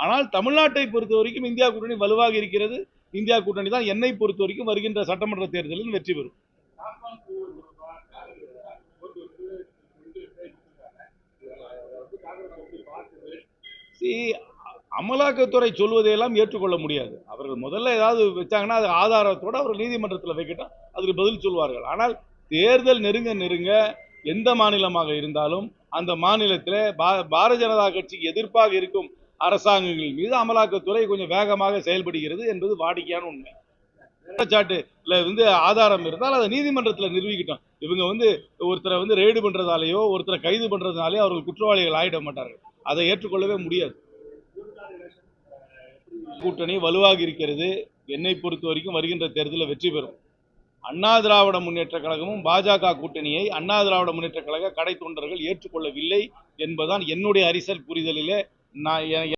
ஆனால் தமிழ்நாட்டை பொறுத்த வரைக்கும் இந்தியா கூட்டணி வலுவாக இருக்கிறது. இந்தியா கூட்டணி தான் என்னை பொறுத்த வரைக்கும் வருகின்ற சட்டமன்ற தேர்தலில் வெற்றி பெறும். அமலாக்கத்துறை சொல்வதையெல்லாம் ஏற்றுக்கொள்ள முடியாது. அவர்கள் முதல்ல ஏதாவது வச்சாங்கன்னா அது ஆதாரத்தோடு அவர்கள் நீதிமன்றத்தில் வைக்கட்டும், அதுக்கு பதில் சொல்வார்கள். ஆனால் தேர்தல் நெருங்க நெருங்க எந்த மாநிலமாக இருந்தாலும் அந்த மாநிலத்தில் பாரதிய ஜனதா கட்சிக்கு எதிர்ப்பாக இருக்கும் அரசாங்கங்கள் மீது அமலாக்கத்துறை கொஞ்சம் வேகமாக செயல்படுகிறது என்பது வாடிக்கையான உண்மை. குற்றச்சாட்டுல ஆதாரம் இருந்தால் அதை நீதிமன்றத்தில் நிரூபிக்கட்டும். இவங்க ஒருத்தரை ரெய்டு பண்றதாலேயோ ஒருத்தரை கைது பண்றதுனாலேயோ அவர்கள் குற்றவாளிகள் ஆயிட மாட்டார்கள். அதை ஏற்றுக்கொள்ளவே முடியாது. கூட்டணி வலுவாக இருக்கிறது. என்னை பொறுத்த வரைக்கும் வருகின்ற தேர்தலில் வெற்றி பெறும். அண்ணா திராவிட முன்னேற்ற கழகமும் பாஜக கூட்டணியை அண்ணா திராவிட முன்னேற்ற கழக கடை தொண்டர்கள் ஏற்றுக்கொள்ளவில்லை என்பதுதான் என்னுடைய அரசியல் புரிதலிலே நான்